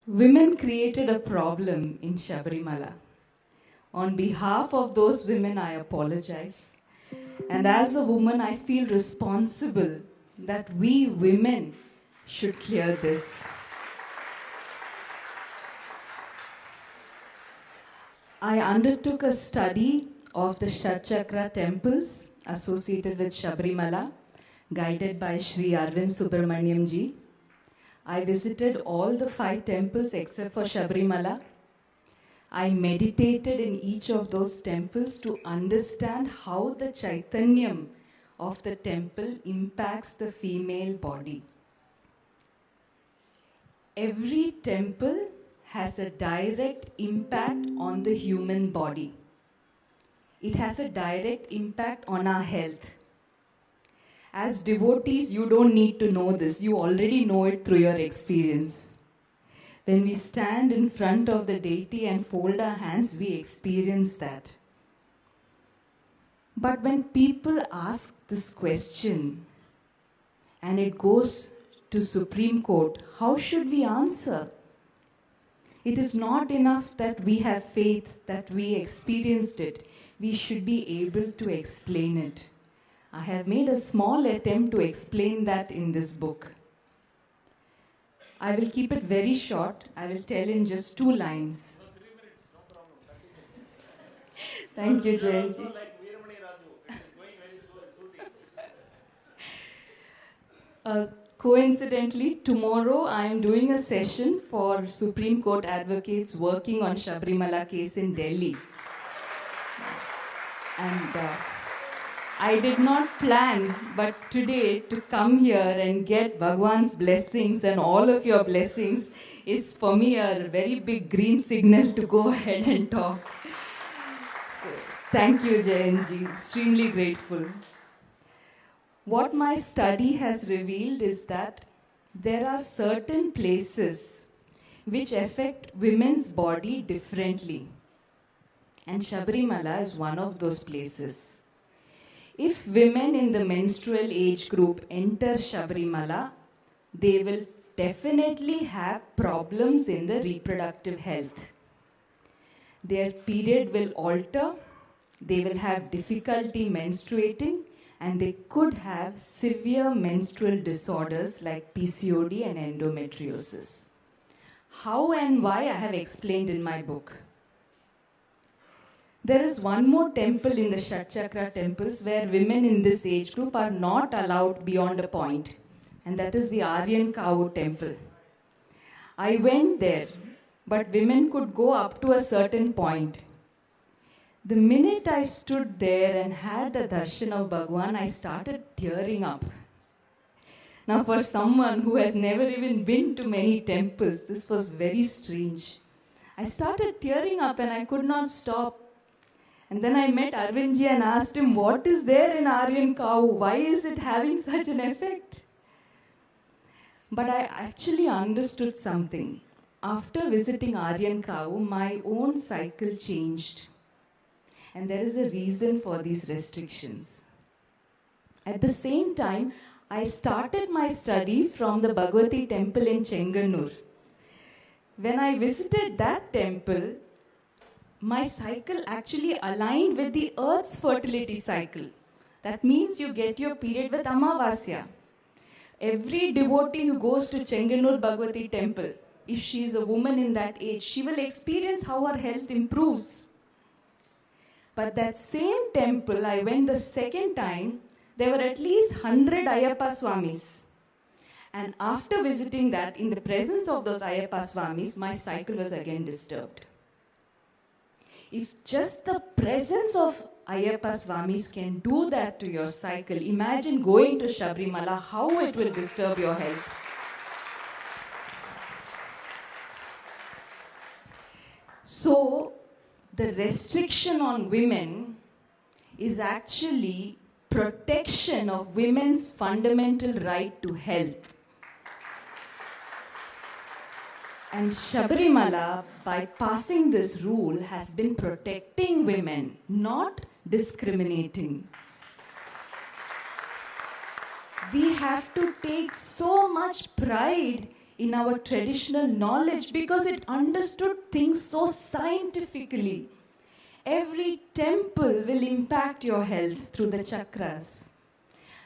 Women created a problem in Sabarimala. On behalf of those women, I apologize. And as a woman, I feel responsible that we women should clear this. I undertook a study of the Shatchakra temples associated with Sabarimala, guided by Sri Arvind Subramaniam ji. I visited all the 5 temples except for Sabarimala. I meditated in each of those temples to understand how the Chaitanyam of the temple impacts the female body. Every temple has a direct impact on the human body. It has a direct impact on our health. As devotees, you don't need to know this. You already know it through your experience. When we stand in front of the deity and fold our hands, we experience that. But when people ask this question and it goes to Supreme Court, how should we answer? It is not enough that we have faith, that we experienced it. We should be able to explain it. I have made a small attempt to explain that in this book. I will keep it very short. I will tell in just 2 lines. No, 3 minutes, no problem. 30 minutes. Thank you, We are Jayanji. also like Veeramani Raju. It is going very soothing. Coincidentally, tomorrow I am doing a session for Supreme Court advocates working on Sabarimala case in Delhi. And I did not plan, but today to come here and get Bhagwan's blessings and all of your blessings is for me a very big green signal to go ahead and talk. So, thank you, Jayanji. Extremely grateful. What my study has revealed is that there are certain places which affect women's body differently. And Sabarimala is one of those places. If women in the menstrual age group enter Sabarimala, they will definitely have problems in the reproductive health. Their period will alter, they will have difficulty menstruating, and they could have severe menstrual disorders like PCOD and endometriosis. How and why I have explained in my book. There is one more temple in the Shatchakra temples where women in this age group are not allowed beyond a point, and that is the Aryan Cow temple. I went there, but women could go up to a certain point. The minute I stood there and had the darshan of Bhagwan, I started tearing up. Now, for someone who has never even been to many temples, this was very strange. I started tearing up and I could not stop. And then I met Arvindji and asked him, what is there in Aryan Cow? Why is it having such an effect? But I actually understood something. After visiting Aryan Cow, my own cycle changed. And there is a reason for these restrictions. At the same time, I started my study from the Bhagavati temple in Chenganur. When I visited that temple, my cycle actually aligned with the earth's fertility cycle. That means you get your period with Amavasya. Every devotee who goes to Chenganur Bhagavati temple, if she is a woman in that age, she will experience how her health improves. But that same temple, I went the second time, there were at least 100 Ayyappa Swamis. And after visiting that, in the presence of those Ayyappa Swamis, my cycle was again disturbed. If just the presence of Ayyappa Swamis can do that to your cycle, imagine going to Sabarimala, how it will disturb your health. So, the restriction on women is actually protection of women's fundamental right to health. And Sabarimala, by passing this rule, has been protecting women, not discriminating. We have to take so much pride in our traditional knowledge because it understood things so scientifically. Every temple will impact your health through the chakras.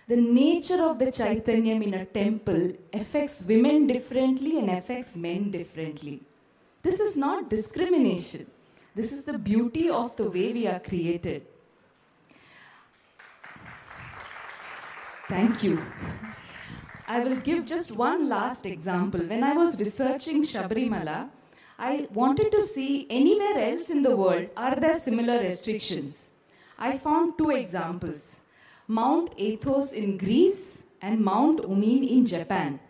The nature of the Chaitanyam in a temple affects women differently and affects men differently. This is not discrimination. This is the beauty of the way we are created. Thank you. I will give just one last example. When I was researching Sabarimala, I wanted to see anywhere else in the world, are there similar restrictions? I found two examples. Mount Athos in Greece and Mount Umin in Japan.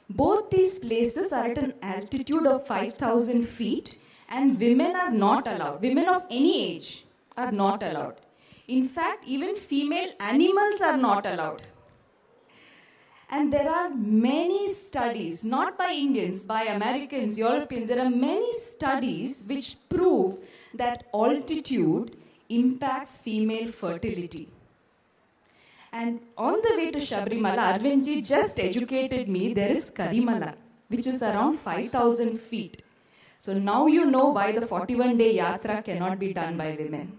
Both these places are at an altitude of 5,000 feet and women are not allowed. Women of any age are not allowed. In fact, even female animals are not allowed. And there are many studies, not by Indians, by Americans, Europeans, there are many studies which prove that altitude impacts female fertility. And on the way to Sabarimala, Arvindji just educated me, there is Karimala, which is around 5,000 feet. So now you know why the 41-day yatra cannot be done by women.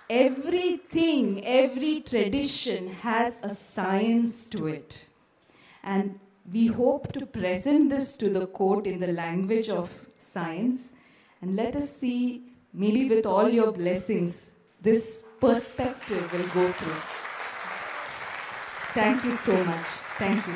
Everything, every tradition has a science to it. And we hope to present this to the court in the language of science. And let us see, maybe with all your blessings, this perspective will go through. Thank you so much. Thank you.